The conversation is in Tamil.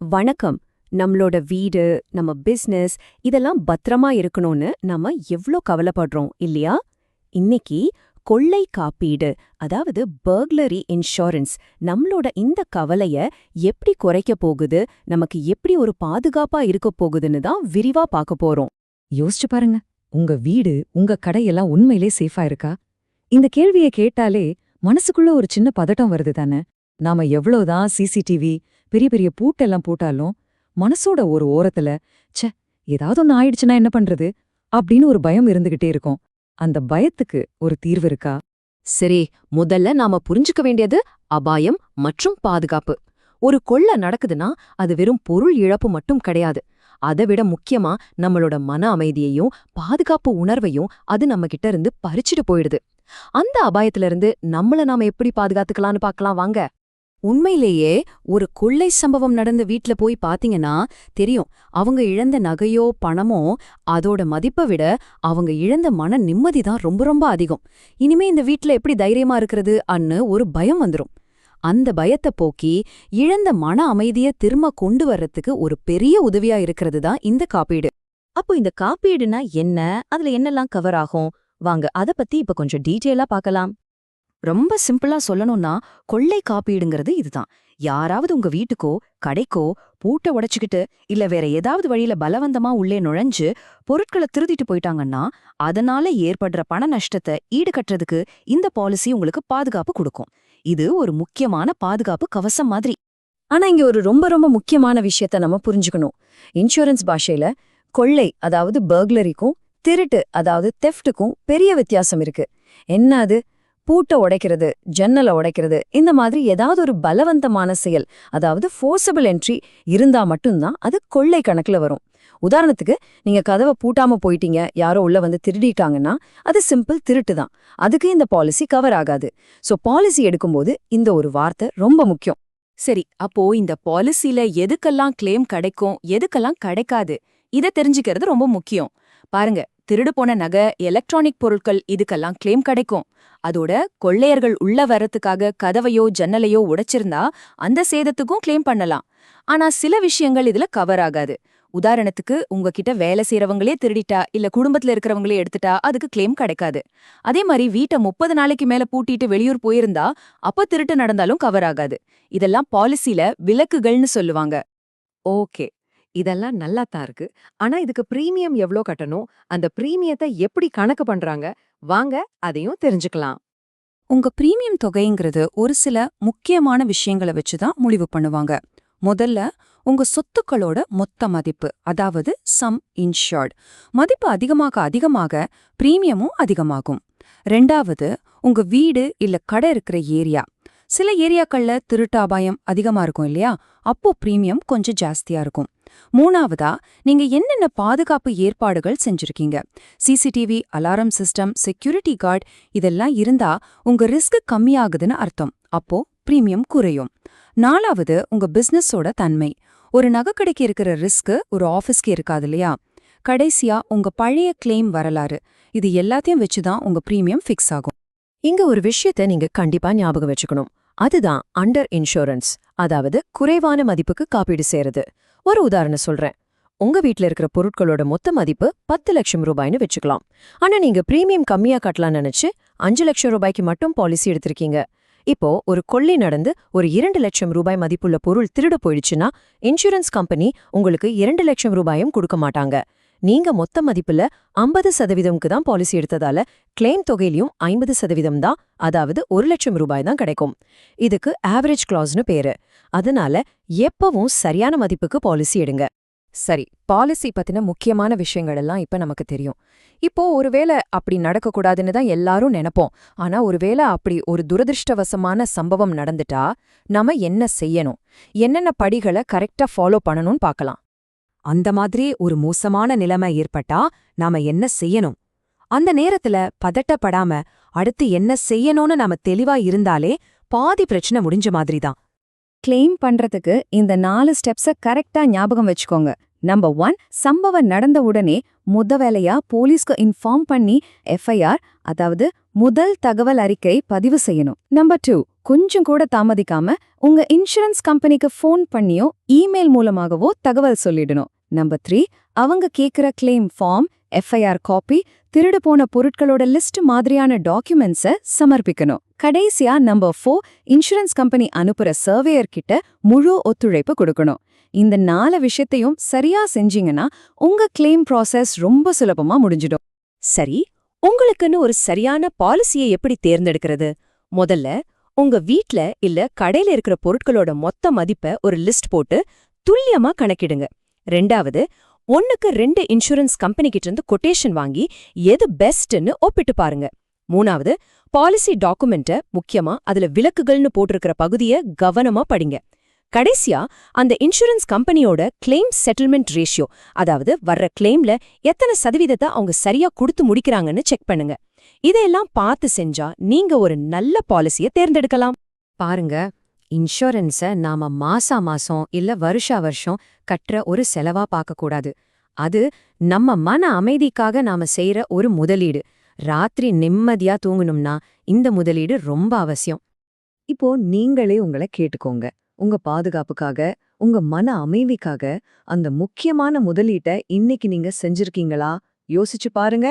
வணக்கம். நம்மளோட வீடு, நம்ம பிசினஸ் இதெல்லாம் பத்திரமா இருக்கணும்னு நம்ம எவ்ளோ கவலைப்படுறோம் இல்லையா? இன்னைக்கு கொள்ளை காப்பீடு, அதாவது பர்க்லரி இன்சூரன்ஸ் நம்மளோட இந்த கவலைய எப்படி குறைக்க போகுது, நமக்கு எப்படி ஒரு பாதுகாப்பா இருக்க போகுதுன்னு தான் விரிவா பார்க்க போறோம். யோசிச்சு பாருங்க. உங்க வீடு, உங்க கடையெல்லாம் உண்மையிலே சேஃபா இருக்கா? இந்த கேள்வியை கேட்டாலே மனசுக்குள்ள ஒரு சின்ன பதட்டம் வருது தானே. நாம எவ்வளவுதான் சிசிடிவி, பெரிய பெரிய பூட்டெல்லாம் போட்டாலும் மனசோட ஒரு ஓரத்துல ச்சே, ஏதாவது ஒன்னு ஆயிடுச்சுன்னா என்ன பண்றது அப்படின்னு ஒரு பயம் இருந்துகிட்டே இருக்கும். அந்த பயத்துக்கு ஒரு தீர்வு இருக்கா? சரி, முதல்ல நாம புரிஞ்சுக்க வேண்டியது அபாயம் மற்றும் பாதுகாப்பு. ஒரு கொள்ளை நடக்குதுன்னா அது வெறும் பொருள் இழப்பு மட்டும் கிடையாது. அதை விட முக்கியமா நம்மளோட மன அமைதியையும் பாதுகாப்பு உணர்வையும் அது நம்ம கிட்ட இருந்து பறிச்சுட்டு போயிடுது. அந்த அபாயத்துல இருந்து நம்மள நாம எப்படி பாதுகாத்துக்கலாம்னு பார்க்கலாம் வாங்க. உண்மையிலேயே ஒரு கொள்ளை சம்பவம் நடந்த வீட்ல போய் பாத்தீங்கன்னா தெரியும், அவங்க இழந்த நகையோ பணமோ அதோட மதிப்பை விட அவங்க இழந்த மன நிம்மதி தான் ரொம்ப ரொம்ப அதிகம். இனிமே இந்த வீட்ல எப்படி தைரியமா இருக்கிறது அன்னு ஒரு பயம் வந்துரும். அந்த பயத்தை போக்கி இழந்த மன அமைதியை திரும்ப கொண்டு வர்றதுக்கு ஒரு பெரிய உதவியா இருக்கிறது தான் இந்த காப்பீடு. அப்போ இந்த காப்பீடுனா என்ன, அதுல என்னெல்லாம் கவர் ஆகும்? வாங்க அத பத்தி இப்ப கொஞ்சம் டீட்டெயிலா பார்க்கலாம். ரொம்ப சிம்பிளா சொல்லணும்னா கொள்ளை காப்பீடுங்கிறது இதுதான். யாராவது உங்க வீட்டுக்கோ கடைக்கோ பூட்டை உடைச்சுக்கிட்டு இல்ல வேற ஏதாவது வழியில பலவந்தமா உள்ளே நுழைஞ்சு பொருட்களை திருடிட்டு போயிட்டாங்கன்னா அதனால ஏற்படுற பண நஷ்டத்தை ஈடுகட்டுறதுக்கு இந்த பாலிசி உங்களுக்கு பாதுகாப்பு கொடுக்கும். இது ஒரு முக்கியமான பாதுகாப்பு கவசம் மாதிரி. ஆனா இங்க ஒரு ரொம்ப ரொம்ப முக்கியமான விஷயத்த நம்ம புரிஞ்சுக்கணும். இன்சூரன்ஸ் பாஷையில கொள்ளை அதாவது பர்க்லரிக்கும் திருட்டு அதாவது தெஃப்ட்டுக்கும் பெரிய வித்தியாசம் இருக்கு. என்ன அது? பூட்டை உடைக்கிறது, ஜன்னலை உடைக்கிறது, இந்த மாதிரி ஏதாவது ஒரு பலவந்தமான செயல், அதாவது ஃபோர்ஸபிள் என்ட்ரி இருந்தா மட்டும்தான் அது கொள்ளை கணக்குல வரும். உதாரணத்துக்கு, நீங்க கதவை பூட்டாம போயிட்டீங்க, யாரோ உள்ள வந்து திருடிட்டாங்கன்னா அது சிம்பிள் திருட்டு தான். அதுக்கு இந்த பாலிசி கவர் ஆகாது. சோ பாலிசி எடுக்கும்போது இந்த ஒரு வார்த்தை ரொம்ப முக்கியம். சரி, அப்போ இந்த பாலிசில எதுக்கெல்லாம் கிளைம் கிடைக்கும், எதுக்கெல்லாம் கிடைக்காது, இதை தெரிஞ்சுக்கிறது ரொம்ப முக்கியம். பாருங்க, திருடு போன நகை, எலக்ட்ரானிக் பொருட்கள் இதுக்கெல்லாம் கிளைம் கிடைக்கும். அதோட கொள்ளையர்கள் உள்ள வரத்துக்காக கதவையோ ஜன்னலையோ உடைச்சிருந்தா அந்த சேதத்துக்கும் கிளைம் பண்ணலாம். ஆனா சில விஷயங்கள் இதுல கவர் ஆகாது. உதாரணத்துக்கு, உங்ககிட்ட வேலை செய்யறவங்களே திருடிட்டா இல்ல குடும்பத்துல இருக்கிறவங்களே எடுத்துட்டா அதுக்கு கிளைம் கிடைக்காது. அதே மாதிரி வீட்டை 30 நாளைக்கு மேல பூட்டிட்டு வெளியூர் போயிருந்தா அப்ப திருட்டு நடந்தாலும் கவர் ஆகாது. இதெல்லாம் பாலிசில விலக்குகள்னு சொல்லுவாங்க. ஓகே, இதெல்லாம் நல்லா தான் இருக்கு. ஆனா இதுக்கு பிரீமியம் எவ்ளோ கட்டணும்? அந்த பிரீமியத்தை எப்படி கணக்கு பண்றாங்க? வாங்க அதையும் தெரிஞ்சுக்கலாம். உங்க பிரீமியம் தொகைங்கிறது ஒரு சில முக்கியமான விஷயங்களை வச்சுதான் முடிவு பண்ணுவாங்க. முதல்ல, உங்க சொத்துக்களோட மொத்த மதிப்பு, அதாவது சம் இன்ஷூர்ட் மதிப்பு அதிகமாக அதிகமாக பிரீமியமும் அதிகமாகும். ரெண்டாவது, உங்க வீடு இல்ல கடை இருக்கிற ஏரியா. சில ஏரியாக்கள்ல திருட்டு அபாயம் அதிகமா இருக்கும் இல்லையா, அப்போ பிரீமியம் கொஞ்சம் ஜாஸ்தியா இருக்கும். மூணாவதா, நீங்க என்னென்ன பாதுகாப்பு ஏற்பாடுகள் செஞ்சிருக்கீங்க. CCTV, alarm system, security guard இதெல்லாம் இருந்தா உங்க ரிஸ்க் கம்மியாகுதுன்னு அர்த்தம். அப்போ பிரீமியம் குறையும். நாலாவது, உங்க பிசினஸோட தன்மை. ஒரு நகைக்கடைக்கு இருக்கிற ரிஸ்க் ஒரு ஆஃபீஸ்க்கு இருக்காது இல்லையா. கடைசியா, உங்க பழைய கிளைம் வரலாறு. இது எல்லாத்தையும் வச்சுதான் உங்க பிரீமியம் ஃபிக்ஸ் ஆகும். இங்க ஒரு விஷயத்த நீங்க கண்டிப்பா ஞாபகம் வச்சுக்கணும். அதுதான் அண்டர் இன்சூரன்ஸ், அதாவது குறைவான மதிப்புக்கு காப்பீடு செய்யறது. ஒரு உதாரணம் சொல்றேன். உங்க வீட்ல இருக்கிற பொருட்களோட மொத்த மதிப்பு 10 லட்சம் ரூபாய்னு வச்சுக்கலாம். ஆனா நீங்க பிரீமியம் கம்மியா கட்டலாம்னு நினைச்சு 5 லட்சம் ரூபாய்க்கு மட்டும் பாலிசி எடுத்திருக்கீங்க. இப்போ ஒரு கொள்ளை நடந்து ஒரு 2 லட்சம் ரூபாய் மதிப்புள்ள பொருள் திருடு போயிடுச்சுன்னா இன்சூரன்ஸ் கம்பெனி உங்களுக்கு 2 லட்சம் ரூபாயும் கொடுக்க மாட்டாங்க. நீங்க மொத்த மதிப்புல 50% தான் பாலிசி எடுத்ததால கிளைம் தொகையிலையும் 50% தான், அதாவது 1 லட்சம் ரூபாய் தான் கிடைக்கும். இதுக்கு ஆவரேஜ் கிளாஸ்னு பேரு. அதனால எப்பவும் சரியான மதிப்புக்கு பாலிசி எடுங்க. சரி, பாலிசி பத்தின முக்கியமான விஷயங்கள் எல்லாம் இப்ப நமக்கு தெரியும். இப்போ ஒருவேளை அப்படி நடக்கக்கூடாதுன்னு தான் எல்லாரும் நினைப்போம். ஆனா ஒருவேளை அப்படி ஒரு துரதிருஷ்டவசமான சம்பவம் நடந்துட்டா நாம என்ன செய்யணும், என்னென்ன படிகளை கரெக்டா ஃபாலோ பண்ணணும்னு பார்க்கலாம். அந்த மாதிரி ஒரு மோசமான நிலைமை ஏற்பட்டா நாம என்ன செய்யணும்? அந்த நேரத்துல பதட்டப்படாம அடுத்து என்ன செய்யணும்னு நாம தெளிவா இருந்தாலே பாதி பிரச்சனை முடிஞ்ச மாதிரி தான். கிளைம் பண்றதுக்கு இந்த 4 ஸ்டெப்ஸ கரெக்டா ஞாபகம் வச்சுக்கோங்க. நம்பர் 1, சம்பவம் நடந்த உடனே வேலையா போலீஸ்க்கு இன்ஃபார்ம் பண்ணி எஃப்ஐஆர், அதாவது முதல் தகவல் அறிக்கை பதிவு செய்யணும். நம்பர் 2, கொஞ்சம் கூட தாமதிக்காம உங்க இன்சூரன்ஸ் கம்பெனிக்கு ஃபோன் பண்ணியோ இமெயில் மூலமாகவோ தகவல் சொல்லிடணும். நம்பர் 3, அவங்க கேக்குற கிளைம் ஃபார்ம், எஃப்ஐஆர் காப்பி, திருடு போன பொருட்களோட லிஸ்ட் மாதிரியான டாக்குமெண்ட்ஸை சமர்ப்பிக்கணும். கடைசியா நம்பர் 4, இன்சூரன்ஸ் கம்பெனி அனுப்புற சர்வேயர் கிட்ட முழு ஒத்துழைப்பு கொடுக்கணும். இந்த 4 விஷயத்தையும் சரியா செஞ்சீங்கன்னா உங்க கிளைம் ப்ராசஸ் ரொம்ப சுலபமா முடிஞ்சிடும். சரி, உங்களுக்குன்னு ஒரு சரியான பாலிசியை எப்படி தேர்ந்தெடுக்கிறது? முதல்ல உங்க வீட்ல இல்ல கடையில இருக்கிற பொருட்களோட மொத்த மதிப்பை ஒரு லிஸ்ட் போட்டு துல்லியமா கணக்கிடுங்க. 2வது, 1க்கு 2 இன்சூரன்ஸ் கம்பெனி கிட்ட இருந்து கொட்டேஷன் வாங்கி எது பெஸ்ட்னு ஒப்பிட்டு பாருங்க. 3வது, பாலிசி டாக்குமெண்ட்ட, முக்கியமா அதுல விலக்குகள்னு போட்டிருக்கிற பகுதியை கவனமா படிங்க. கடைசியா அந்த இன்சூரன்ஸ் கம்பெனியோட கிளைம் செட்டில்மெண்ட் ரேஷியோ, அதாவது வர்ற கிளைம்ல எத்தனை சதவீதத்தை அவங்க சரியா கொடுத்து முடிக்கிறாங்கன்னு செக் பண்ணுங்க. இதையெல்லாம் பார்த்து செஞ்சா நீங்க ஒரு நல்ல பாலிசியை தேர்ந்தெடுக்கலாம். பாருங்க, இன்சூரன்ஸ நாம மாசம் இல்ல வருஷம் கட்டுற ஒரு செலவா பார்க்க கூடாது. அது நம்ம மன அமைதிக்காக நாம செய்யற ஒரு முதலீடு. ராத்திரி நிம்மதியா தூங்கணும்னா இந்த முதலீடு ரொம்ப அவசியம். இப்போ நீங்களே உங்களை கேட்டுக்கோங்க. உங்க பாதுகாப்புக்காக, உங்க மன அமைதிக்காக அந்த முக்கியமான முதலீட்டை இன்னைக்கு நீங்க செஞ்சிருக்கீங்களா? யோசிச்சு பாருங்க.